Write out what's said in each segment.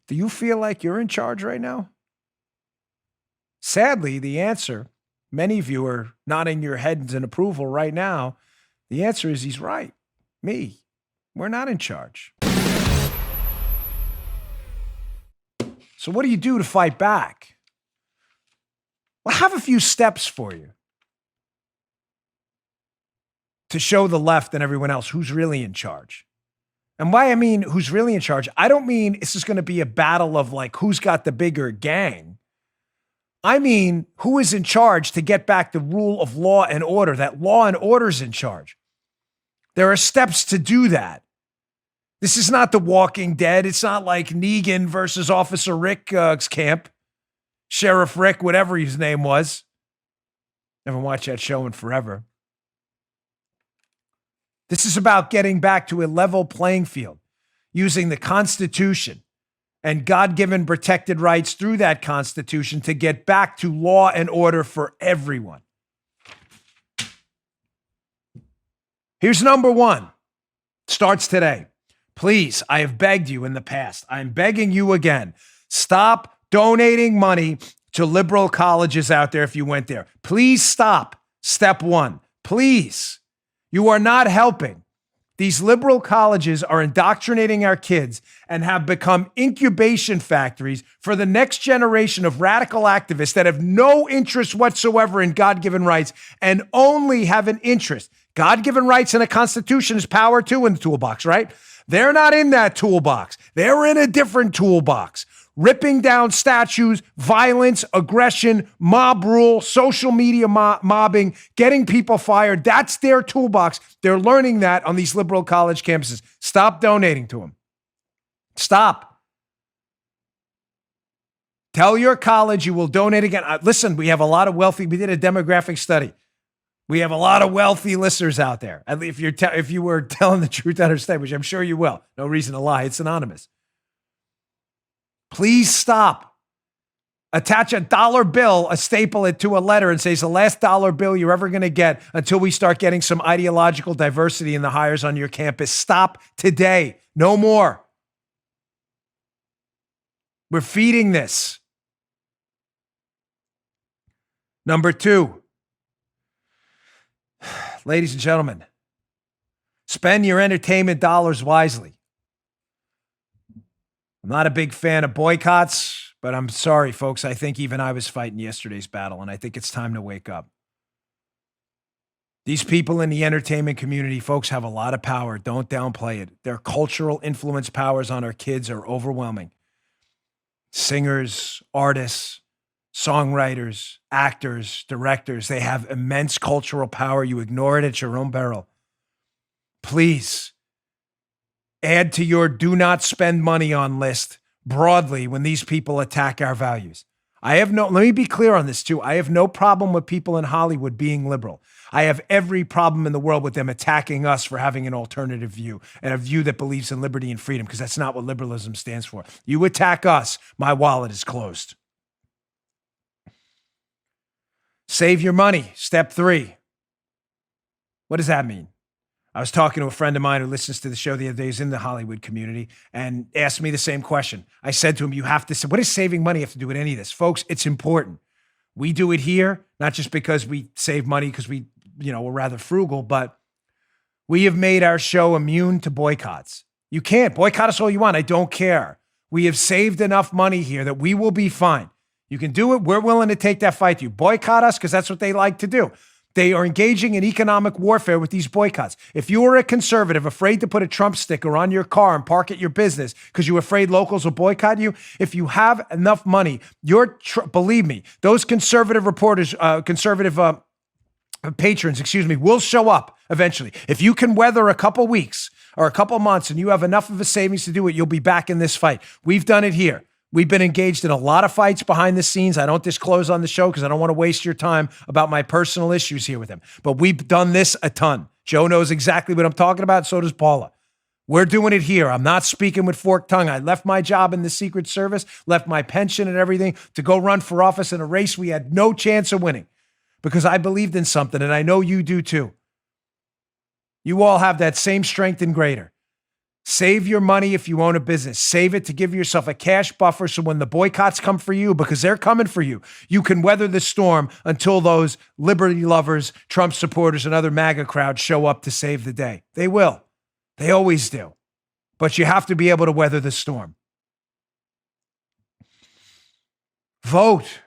Do you feel like you're in charge right now? Sadly, the answer, many of you are nodding your heads in approval right now. The answer is he's right. Me. We're not in charge. So what do you do to fight back? Well, I have a few steps for you to show the left and everyone else who's really in charge. And why I mean who's really in charge, I don't mean this is going to be a battle of like who's got the bigger gang. I mean who is in charge to get back the rule of law and order, that law and order is in charge. There are steps to do that. This is not The Walking Dead. It's not like Negan versus Officer Rick's camp. Sheriff Rick, whatever his name was. Never watched that show in forever. This is about getting back to a level playing field, using the Constitution and God-given protected rights through that Constitution to get back to law and order for everyone. Here's number one. Starts today. Please, I have begged you in the past. I'm begging you again. Stop donating money to liberal colleges out there if you went there. Please stop. Step one. Please. You are not helping. These liberal colleges are indoctrinating our kids and have become incubation factories for the next generation of radical activists that have no interest whatsoever in God-given rights and only have an interest. God-given rights and a constitution is power too in the toolbox, right? They're not in that toolbox. They're in a different toolbox. Ripping down statues, violence, aggression, mob rule, social media mobbing, getting people fired. That's their toolbox. They're learning that on these liberal college campuses. Stop donating to them. Stop. Tell your college you will donate again. Listen, we have a lot of we did a demographic study. We have a lot of wealthy listeners out there. If you were telling the truth on our state, which I'm sure you will. No reason to lie. It's anonymous. Please stop. Attach a dollar bill, staple it to a letter and say it's the last dollar bill you're ever going to get until we start getting some ideological diversity in the hires on your campus. Stop today. No more. We're feeding this. Number two. Ladies and gentlemen, spend your entertainment dollars wisely. I'm not a big fan of boycotts, but I'm sorry, folks. I think even I was fighting yesterday's battle, and I think it's time to wake up. These people in the entertainment community, folks, have a lot of power. Don't downplay it. Their cultural influence powers on our kids are overwhelming. Singers, artists, songwriters, actors, directors, they have immense cultural power. You ignore it at your own peril. Please add to your do not spend money on list broadly when these people attack our values. Let me be clear on this too. I have no problem with people in Hollywood being liberal. I have every problem in the world with them attacking us for having an alternative view and a view that believes in liberty and freedom, because that's not what liberalism stands for. You attack us, my wallet is closed. Save your money. Step 3. What does that mean? I was talking to a friend of mine who listens to the show the other day. He's in the Hollywood community and asked me the same question. I said to him, you have to say, what does saving money have to do with any of this? Folks, it's important. We do it here, not just because we save money because we're rather frugal, but we have made our show immune to boycotts. You can't boycott us all you want. I don't care. We have saved enough money here that we will be fine. You can do it. We're willing to take that fight. You boycott us because that's what they like to do. They are engaging in economic warfare with these boycotts. If you are a conservative afraid to put a Trump sticker on your car and park at your business because you're afraid locals will boycott you, if you have enough money, believe me, those conservative reporters, patrons, will show up eventually. If you can weather a couple weeks or a couple months and you have enough of a savings to do it, you'll be back in this fight. We've done it here. We've been engaged in a lot of fights behind the scenes. I don't disclose on the show because I don't want to waste your time about my personal issues here with him. But we've done this a ton. Joe knows exactly what I'm talking about. So does Paula. We're doing it here. I'm not speaking with forked tongue. I left my job in the Secret Service, left my pension and everything to go run for office in a race we had no chance of winning because I believed in something, and I know you do too. You all have that same strength and greater. Save your money if you own a business. Save it to give yourself a cash buffer so when the boycotts come for you, because they're coming for you, you can weather the storm until those liberty lovers, Trump supporters, and other MAGA crowds show up to save the day. They will. They always do. But you have to be able to weather the storm. Vote.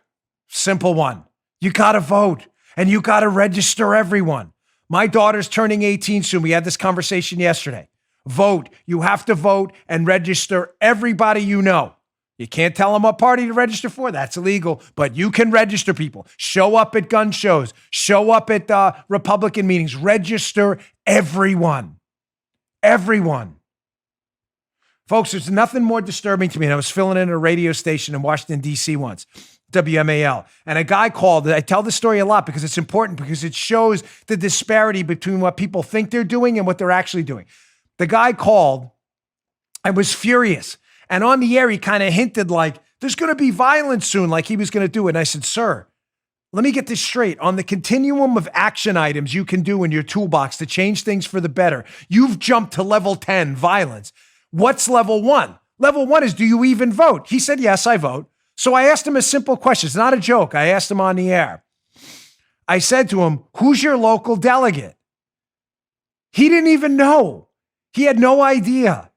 Simple one. You got to vote, and you got to register everyone. My daughter's turning 18 soon. We had this conversation yesterday. Vote. You have to vote and register everybody you know. You can't tell them what party to register for. That's illegal. But you can register people. Show up at gun shows. Show up at Republican meetings. Register everyone. Everyone. Folks, there's nothing more disturbing to me. And I was filling in a radio station in Washington, D.C. once, WMAL. And a guy called. I tell this story a lot because it's important, because it shows the disparity between what people think they're doing and what they're actually doing. The guy called and was furious. And on the air, he kind of hinted like, there's going to be violence soon, like he was going to do it. And I said, sir, let me get this straight. On the continuum of action items you can do in your toolbox to change things for the better, you've jumped to level 10, violence. What's level 1? Level 1 is, do you even vote? He said, yes, I vote. So I asked him a simple question. It's not a joke. I asked him on the air. I said to him, who's your local delegate? He didn't even know. He had no idea.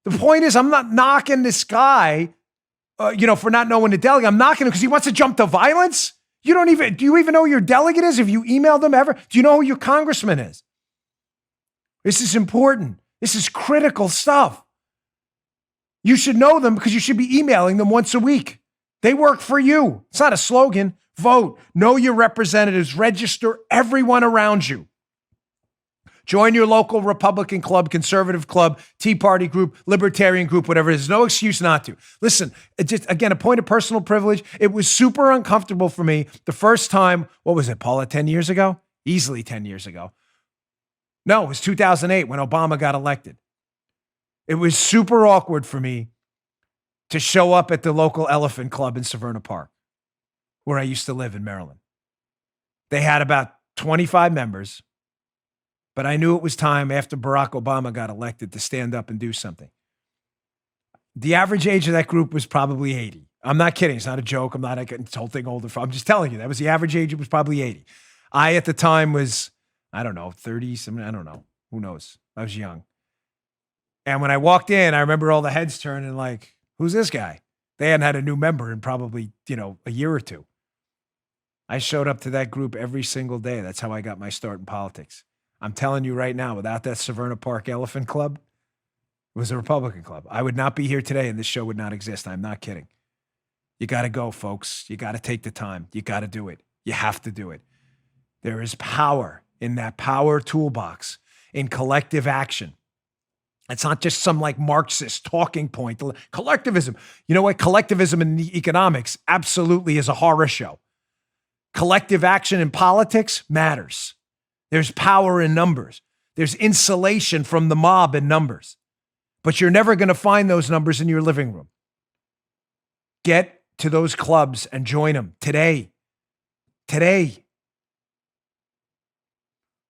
The point is, I'm not knocking this guy, for not knowing the delegate. I'm knocking him because he wants to jump to violence. Do you even know who your delegate is? Have you emailed them ever? Do you know who your congressman is? This is important. This is critical stuff. You should know them because you should be emailing them once a week. They work for you. It's not a slogan. Vote. Know your representatives. Register everyone around you. Join your local Republican club, conservative club, Tea Party group, libertarian group, whatever. There's no excuse not to. Listen, just again, a point of personal privilege. It was super uncomfortable for me the first time. What was it, Paula, 10 years ago? Easily 10 years ago. No, it was 2008 when Obama got elected. It was super awkward for me to show up at the local Elephant Club in Severna Park, where I used to live in Maryland. They had about 25 members. But I knew it was time after Barack Obama got elected to stand up and do something. The average age of that group was probably 80. I'm not kidding. It's not a joke. I'm not getting this whole thing older. I'm just telling you, that was the average age. It was probably 80. I, at the time, was, 30, something. I don't know. Who knows? I was young. And when I walked in, I remember all the heads turning like, who's this guy? They hadn't had a new member in probably, a year or two. I showed up to that group every single day. That's how I got my start in politics. I'm telling you right now, without that Severna Park Elephant Club, it was a Republican club. I would not be here today and this show would not exist. I'm not kidding. You got to go, folks. You got to take the time. You got to do it. You have to do it. There is power in that power toolbox in collective action. It's not just some like Marxist talking point. Collectivism. You know what? Collectivism in economics absolutely is a horror show. Collective action in politics matters. There's power in numbers. There's insulation from the mob in numbers. But you're never going to find those numbers in your living room. Get to those clubs and join them today. Today.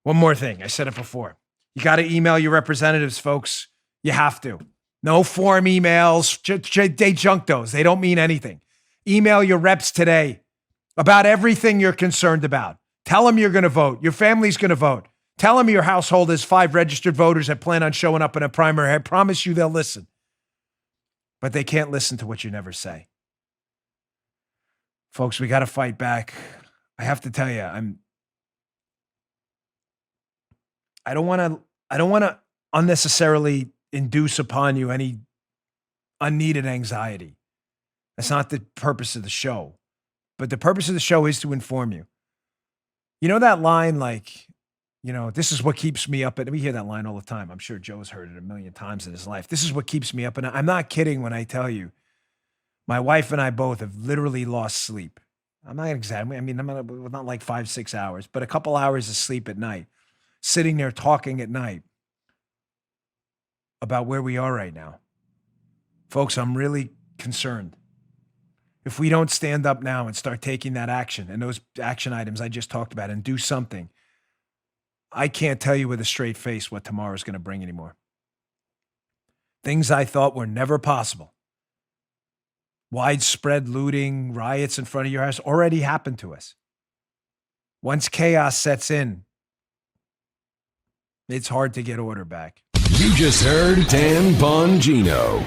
One more thing. I said it before. You got to email your representatives, folks. You have to. No form emails. They junk those. They don't mean anything. Email your reps today about everything you're concerned about. Tell them you're going to vote. Your family's going to vote. Tell them your household has 5 registered voters that plan on showing up in a primary. I promise you they'll listen. But they can't listen to what you never say. Folks, we got to fight back. I have to tell you, I don't want to unnecessarily induce upon you any unneeded anxiety. That's not the purpose of the show. But the purpose of the show is to inform you. You know that line, like, this is what keeps me up at, we hear that line all the time. I'm sure Joe's heard it a million times in his life. This is what keeps me up. And I'm not kidding when I tell you, my wife and I both have literally lost sleep. I'm not exactly, I'm not like 5-6 hours, but a couple hours of sleep at night, sitting there talking at night about where we are right now. Folks, I'm really concerned. If we don't stand up now and start taking that action and those action items I just talked about and do something, I can't tell you with a straight face what tomorrow is going to bring anymore. Things I thought were never possible. Widespread looting, riots in front of your house already happened to us. Once chaos sets in, it's hard to get order back. You just heard Dan Bongino.